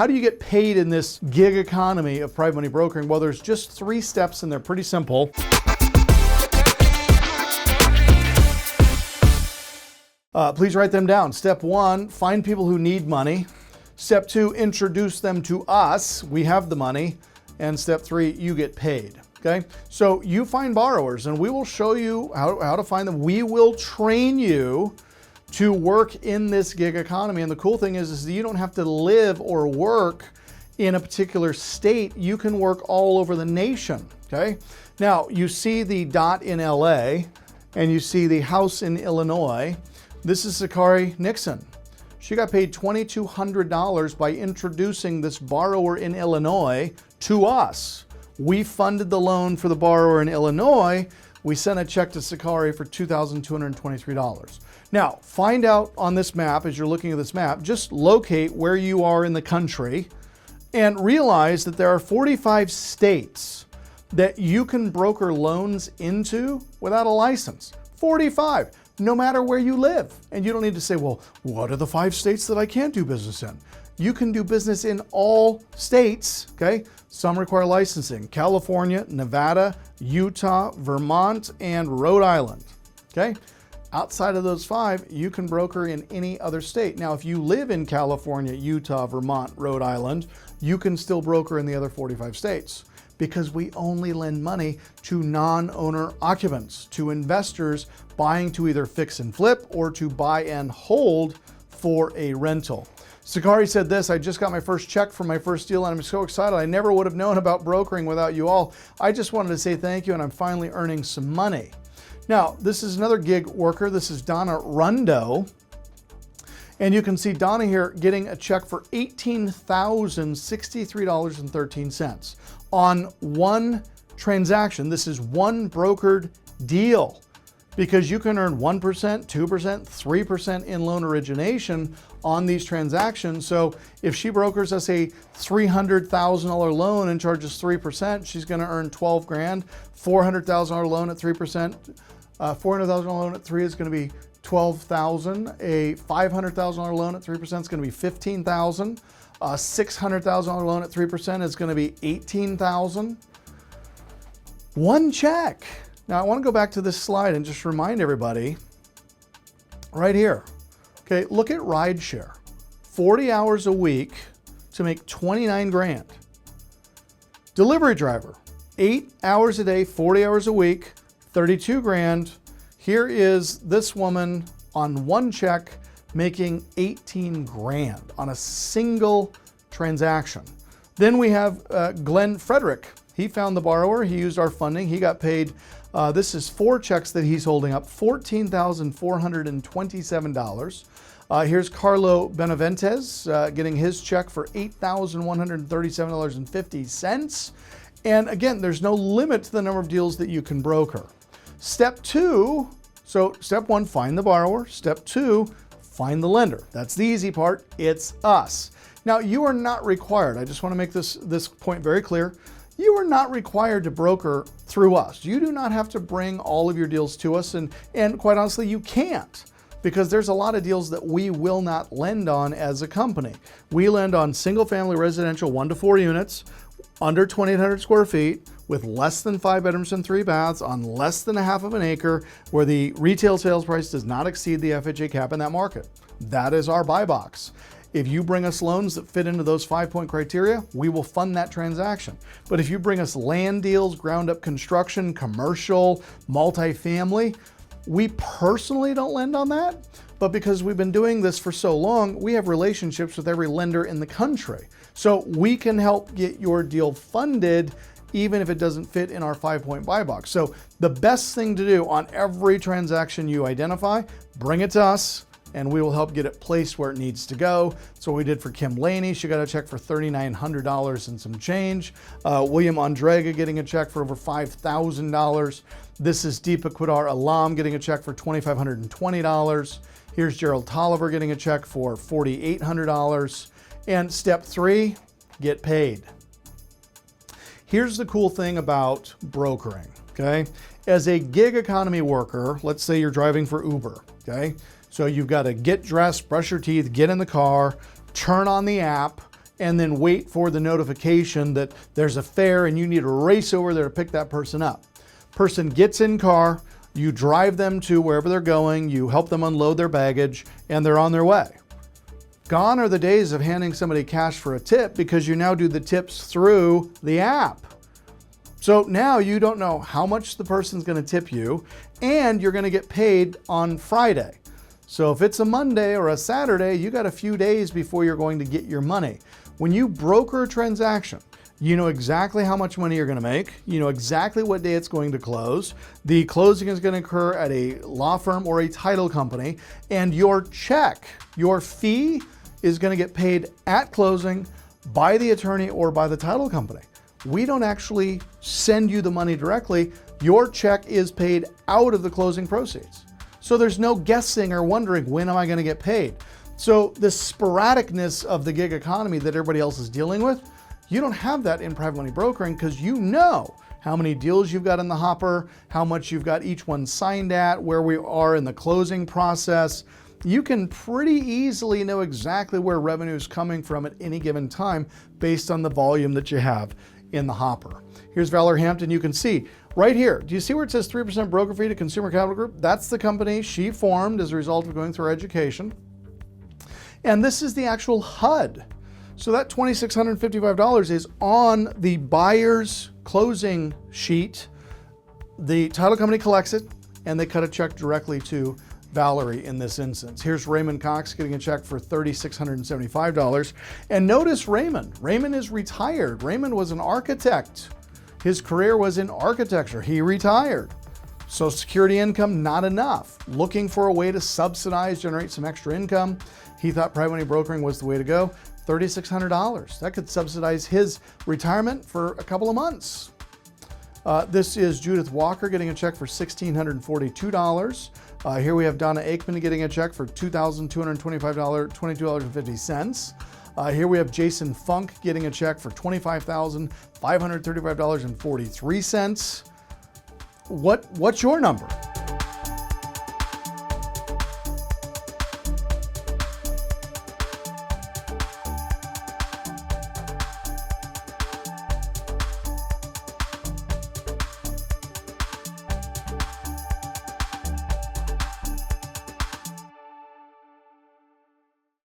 How do you get paid in this gig economy of private money brokering? Well, there's just 3 steps and they're pretty simple. Please write them down. Step 1, find people who need money. Step 2, introduce them to us. We have the money. And step 3, you get paid. Okay, so you find borrowers and we will show you how to find them. We will train you to work in this gig economy. And the cool thing is that you don't have to live or work in a particular state. You can work all over the nation, okay? Now, you see the dot in LA and you see the house in Illinois. This is Sakari Nixon. She got paid $2,200 by introducing this borrower in Illinois to us. We funded the loan for the borrower in Illinois. We sent a check to Sakari for $2,223. Now, find out on this map, as you're looking at this map, just locate where you are in the country and realize that there are 45 states that you can broker loans into without a license. 45, no matter where you live. And you don't need to say, well, what are the 5 states that I can't do business in? You can do business in all states, okay? Some require licensing: California, Nevada, Utah, Vermont, and Rhode Island, okay? Outside of those 5, you can broker in any other state. Now, if you live in California, Utah, Vermont, Rhode Island, you can still broker in the other 45 states because we only lend money to non-owner occupants, to investors buying to either fix and flip or to buy and hold for a rental. Sakari said this: I just got my first check for my first deal and I'm so excited. I never would have known about brokering without you all. I just wanted to say thank you and I'm finally earning some money. Now, this is another gig worker. This is Donna Rundo. And you can see Donna here getting a check for $18,063.13 on one transaction. This is one brokered deal because you can earn 1%, 2%, 3% in loan origination on these transactions. So if she brokers us a $300,000 loan and charges 3%, she's going to earn 12 grand. $400,000 loan at 3%. $400,000 loan at 3 is going to be $12,000. A $500,000 loan at 3% is going to be $15,000. A $600,000 loan at 3% is going to be $18,000. One check. Now I want to go back to this slide and just remind everybody right here. Okay, look at rideshare. 40 hours a week to make 29 grand. Delivery driver, 8 hours a day, 40 hours a week, 32 grand. Here is this woman on one check making 18 grand on a single transaction. Then we have Glenn Frederick. He found the borrower, he used our funding, he got paid. This is 4 checks that he's holding up, $14,427. Here's Carlo Benaventes getting his check for $8,137.50. And again, there's no limit to the number of deals that you can broker. Step 2, so step 1, find the borrower. Step 2, find the lender. That's the easy part, it's us. Now, you are not required, I just want to make this point very clear, you are not required to broker through us. You do not have to bring all of your deals to us, and quite honestly, you can't, because there's a lot of deals that we will not lend on as a company. We lend on single-family residential 1 to 4 units, under 2,800 square feet, with less than 5 bedrooms and 3 baths on less than a half of an acre, where the retail sales price does not exceed the FHA cap in that market. That is our buy box. If you bring us loans that fit into those 5-point criteria, we will fund that transaction. But if you bring us land deals, ground up construction, commercial, multifamily, we personally don't lend on that. But because we've been doing this for so long, we have relationships with every lender in the country. So we can help get your deal funded even if it doesn't fit in our 5-point buy box. So the best thing to do on every transaction you identify, bring it to us and we will help get it placed where it needs to go. So we did for Kim Laney. She got a check for $3,900 and some change. William Andrega getting a check for over $5,000. This is Deepa Quidar Alam getting a check for $2,520. Here's Gerald Tolliver getting a check for $4,800. And step 3, get paid. Here's the cool thing about brokering, okay? As a gig economy worker, let's say you're driving for Uber, okay? So you've got to get dressed, brush your teeth, get in the car, turn on the app, and then wait for the notification that there's a fare and you need to race over there to pick that person up. Person gets in car, you drive them to wherever they're going, you help them unload their baggage, and they're on their way. Gone are the days of handing somebody cash for a tip, because you now do the tips through the app. So now you don't know how much the person's going to tip you, and you're going to get paid on Friday. So if it's a Monday or a Saturday, you got a few days before you're going to get your money. When you broker a transaction, you know exactly how much money you're going to make. You know exactly what day it's going to close. The closing is going to occur at a law firm or a title company, and your check, your fee, is going to get paid at closing by the attorney or by the title company. We don't actually send you the money directly. Your check is paid out of the closing proceeds. So there's no guessing or wondering, when am I going to get paid? So the sporadicness of the gig economy that everybody else is dealing with, you don't have that in private money brokering, because you know how many deals you've got in the hopper, how much you've got each one signed at, where we are in the closing process. You can pretty easily know exactly where revenue is coming from at any given time based on the volume that you have in the hopper. Here's Valor Hampton. You can see right here. Do you see where it says 3% broker fee to Consumer Capital Group? That's the company she formed as a result of going through her education. And this is the actual HUD. So that $2,655 is on the buyer's closing sheet. The title company collects it, and they cut a check directly to Valerie in this instance. Here's Raymond Cox getting a check for $3,675. And notice Raymond. Raymond is retired. Raymond was an architect. His career was in architecture. He retired. Social Security income, not enough. Looking for a way to subsidize, generate some extra income. He thought private money brokering was the way to go. $3,600. That could subsidize his retirement for a couple of months. This is Judith Walker getting a check for $1,642. Here we have Donna Aikman getting a check for $2,225.22.50. Here we have Jason Funk getting a check for $25,535.43. What's your number?